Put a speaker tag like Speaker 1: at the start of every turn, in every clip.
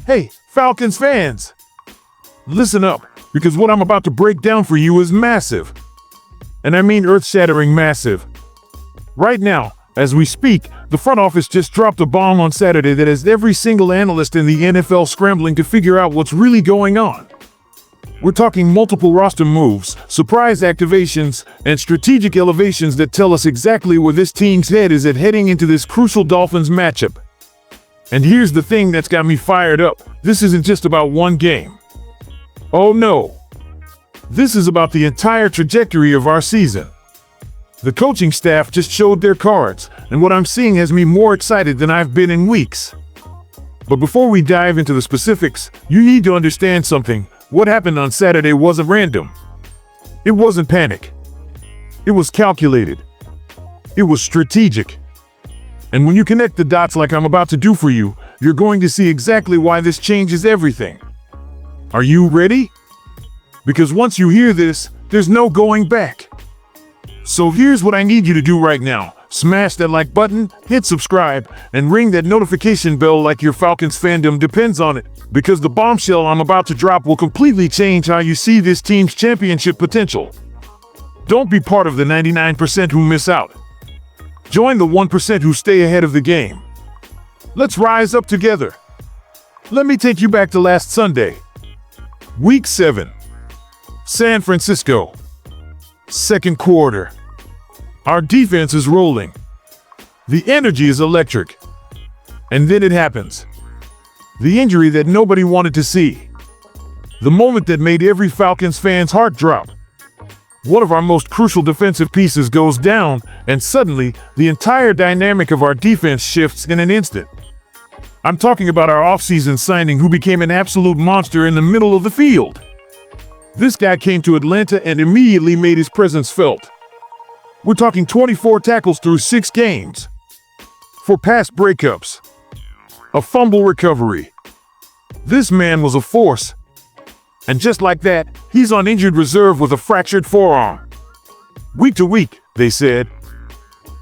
Speaker 1: Hey, Falcons fans! Listen up, because what I'm about to break down for you is massive. And I mean earth-shattering massive. Right now, as we speak, the front office just dropped a bomb on Saturday that has every single analyst in the NFL scrambling to figure out what's really going on. We're talking multiple roster moves, surprise activations, and strategic elevations that tell us exactly where this team's head is at heading into this crucial Dolphins matchup. And here's the thing that's got me fired up. This isn't just about one game. Oh no. This is about the entire trajectory of our season. The coaching staff just showed their cards, and what I'm seeing has me more excited than I've been in weeks. But before we dive into the specifics, you need to understand something. What happened on Saturday wasn't random. It wasn't panic. It was calculated. It was strategic. And when you connect the dots like I'm about to do for you, you're going to see exactly why this changes everything. Are you ready? Because once you hear this, there's no going back. So here's what I need you to do right now. Smash that like button, hit subscribe, and ring that notification bell like your Falcons fandom depends on it. Because the bombshell I'm about to drop will completely change how you see this team's championship potential. Don't be part of the 99% who miss out. Join the 1% who stay ahead of the game. Let's rise up together. Let me take you back to last Sunday. Week 7. San Francisco. Second quarter. Our defense is rolling. The energy is electric. And then it happens. The injury that nobody wanted to see. The moment that made every Falcons fan's heart drop. One of our most crucial defensive pieces goes down, and suddenly, the entire dynamic of our defense shifts in an instant. I'm talking about our offseason signing who became an absolute monster in the middle of the field. This guy came to Atlanta and immediately made his presence felt. We're talking 24 tackles through 6 games. 4 pass breakups. A fumble recovery. This man was a force. And just like that, he's on injured reserve with a fractured forearm. Week to week, they said.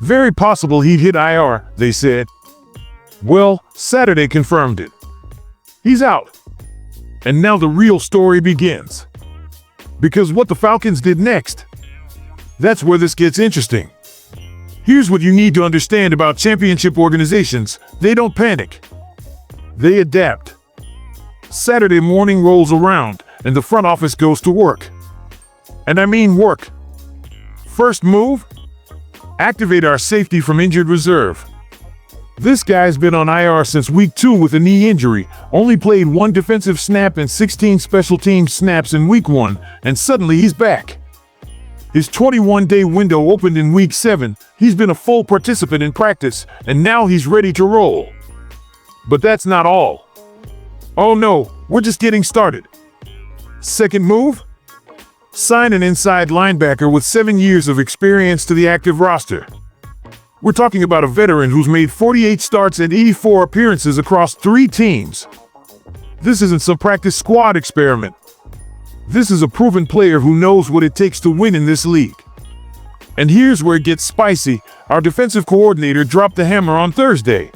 Speaker 1: Very possible he'd hit IR, they said. Well, Saturday confirmed it. He's out. And now the real story begins. Because what the Falcons did next, that's where this gets interesting. Here's what you need to understand about championship organizations. They don't panic. They adapt. Saturday morning rolls around, and the front office goes to work. And I mean work. First move? Activate our safety from injured reserve. This guy's been on IR since week 2 with a knee injury, only played 1 defensive snap and 16 special teams snaps in week 1, and suddenly he's back. His 21-day window opened in week 7, he's been a full participant in practice, and now he's ready to roll. But that's not all. Oh no, we're just getting started. Second move? Sign an inside linebacker with 7 years of experience to the active roster. We're talking about a veteran who's made 48 starts and 84 appearances across 3 teams. This isn't some practice squad experiment. This is a proven player who knows what it takes to win in this league. And here's where it gets spicy. Our defensive coordinator dropped the hammer on Thursday.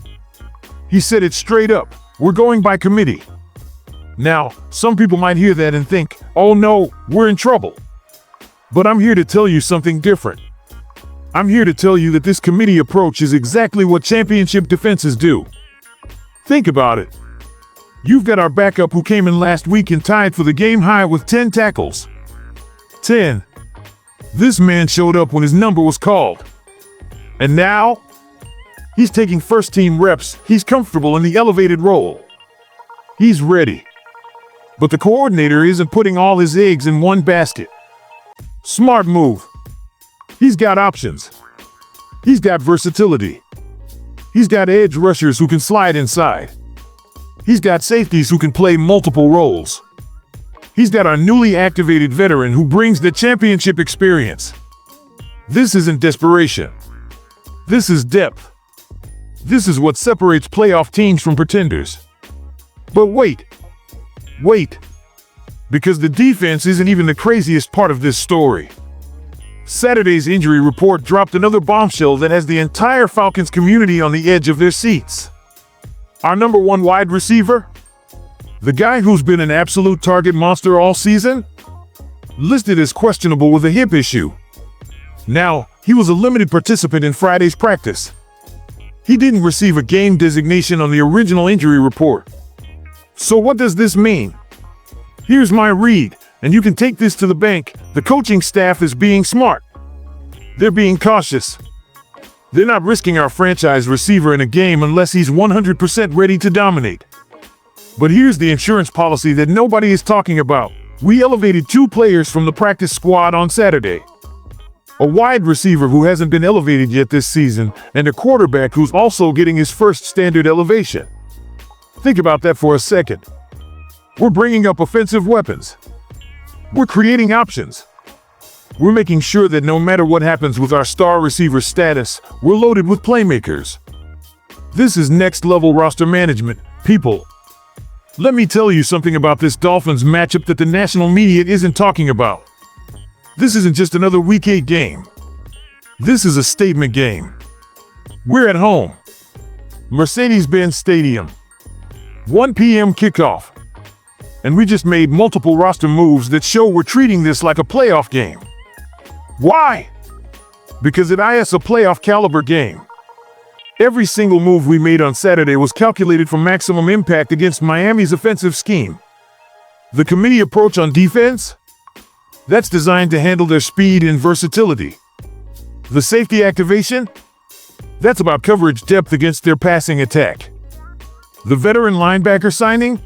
Speaker 1: He said it straight up. We're going by committee. Now, some people might hear that and think, oh no, we're in trouble. But I'm here to tell you something different. I'm here to tell you that this committee approach is exactly what championship defenses do. Think about it. You've got our backup who came in last week and tied for the game high with 10 tackles. 10. This man showed up when his number was called. And now, he's taking first-team reps. He's comfortable in the elevated role. He's ready. But the coordinator isn't putting all his eggs in one basket. Smart move. He's got options. He's got versatility. He's got edge rushers who can slide inside. He's got safeties who can play multiple roles. He's got our newly activated veteran who brings the championship experience. This isn't desperation. This is depth. This is what separates playoff teams from pretenders. But wait. Because the defense isn't even the craziest part of this story. Saturday's injury report dropped another bombshell that has the entire Falcons community on the edge of their seats. Our number 1 wide receiver? The guy who's been an absolute target monster all season? Listed as questionable with a hip issue. Now, he was a limited participant in Friday's practice. He didn't receive a game designation on the original injury report. So what does this mean? Here's my read, and you can take this to the bank. The coaching staff is being smart. They're being cautious. They're not risking our franchise receiver in a game unless he's 100% ready to dominate. But here's the insurance policy that nobody is talking about. We elevated 2 players from the practice squad on Saturday. A wide receiver who hasn't been elevated yet this season, and a quarterback who's also getting his first standard elevation. Think about that for a second. We're bringing up offensive weapons. We're creating options. We're making sure that no matter what happens with our star receiver status, we're loaded with playmakers. This is next-level roster management, people. Let me tell you something about this Dolphins matchup that the national media isn't talking about. This isn't just another Week 8 game. This is a statement game. We're at home. Mercedes-Benz Stadium. 1 p.m. kickoff. And we just made multiple roster moves that show we're treating this like a playoff game. Why? Because it is a playoff caliber game. Every single move we made on Saturday was calculated for maximum impact against Miami's offensive scheme. The committee approach on defense? That's designed to handle their speed and versatility. The safety activation? That's about coverage depth against their passing attack. The veteran linebacker signing?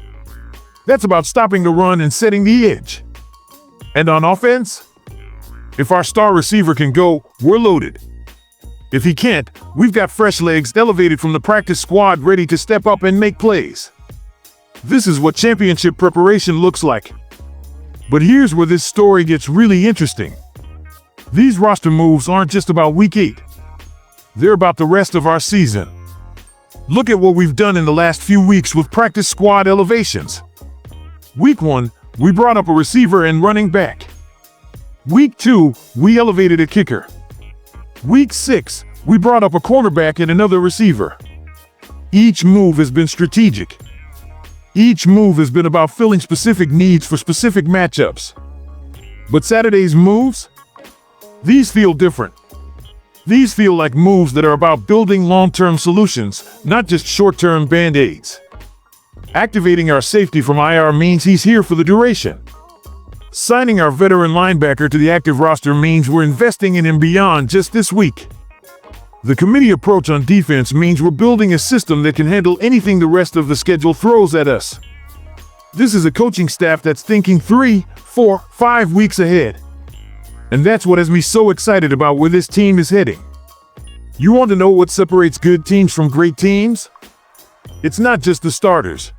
Speaker 1: That's about stopping the run and setting the edge. And on offense? If our star receiver can go, we're loaded. If he can't, we've got fresh legs elevated from the practice squad ready to step up and make plays. This is what championship preparation looks like. But here's where this story gets really interesting. These roster moves aren't just about Week 8. They're about the rest of our season. Look at what we've done in the last few weeks with practice squad elevations. Week 1, we brought up a receiver and running back. Week 2, we elevated a kicker. Week 6, we brought up a cornerback and another receiver. Each move has been strategic. Each move has been about filling specific needs for specific matchups. But Saturday's moves? These feel different. These feel like moves that are about building long-term solutions, not just short-term band-aids. Activating our safety from IR means he's here for the duration. Signing our veteran linebacker to the active roster means we're investing in him beyond just this week. The committee approach on defense means we're building a system that can handle anything the rest of the schedule throws at us. This is a coaching staff that's thinking 3, 4, 5 weeks ahead. And that's what has me so excited about where this team is heading. You want to know what separates good teams from great teams? It's not just the starters.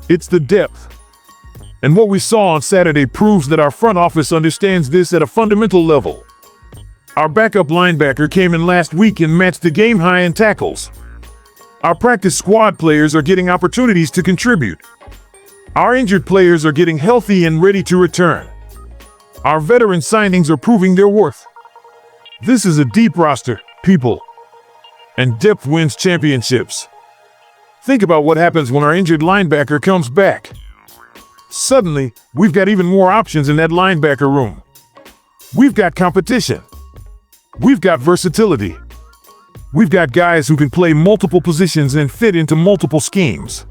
Speaker 1: It's the depth. And what we saw on Saturday proves that our front office understands this at a fundamental level. Our backup linebacker came in last week and matched the game high in tackles. Our practice squad players are getting opportunities to contribute. Our injured players are getting healthy and ready to return. Our veteran signings are proving their worth. This is a deep roster, people. And depth wins championships. Think about what happens when our injured linebacker comes back. Suddenly, we've got even more options in that linebacker room. We've got competition. We've got versatility. We've got guys who can play multiple positions and fit into multiple schemes.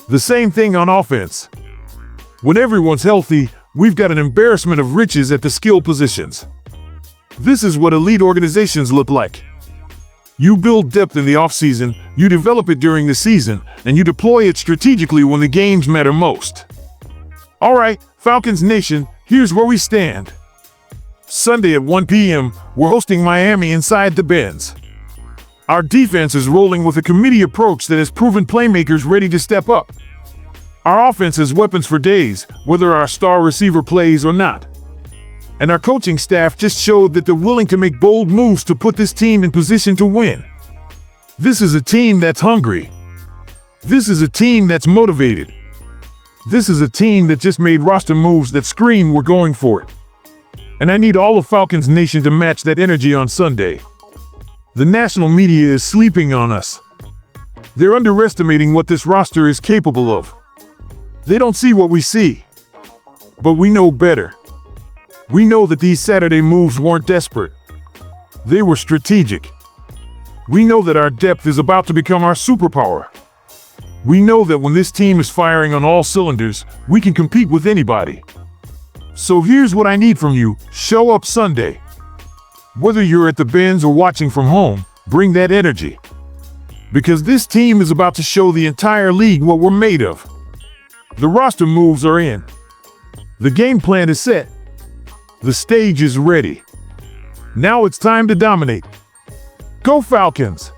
Speaker 1: The same thing on offense. When everyone's healthy, we've got an embarrassment of riches at the skill positions. This is what elite organizations look like. You build depth in the offseason, you develop it during the season, and you deploy it strategically when the games matter most. All right, Falcons Nation, here's where we stand. Sunday at 1 p.m., we're hosting Miami inside the Benz. Our defense is rolling with a committee approach that has proven playmakers ready to step up. Our offense has weapons for days, whether our star receiver plays or not. And our coaching staff just showed that they're willing to make bold moves to put this team in position to win. This is a team that's hungry. This is a team that's motivated. This is a team that just made roster moves that scream we're going for it. And I need all of Falcons Nation to match that energy on Sunday. The national media is sleeping on us. They're underestimating what this roster is capable of. They don't see what we see. But we know better. We know that these Saturday moves weren't desperate. They were strategic. We know that our depth is about to become our superpower. We know that when this team is firing on all cylinders, we can compete with anybody. So here's what I need from you. Show up Sunday. Whether you're at the Benz or watching from home, bring that energy. Because this team is about to show the entire league what we're made of. The roster moves are in. The game plan is set. The stage is ready. Now it's time to dominate. Go Falcons!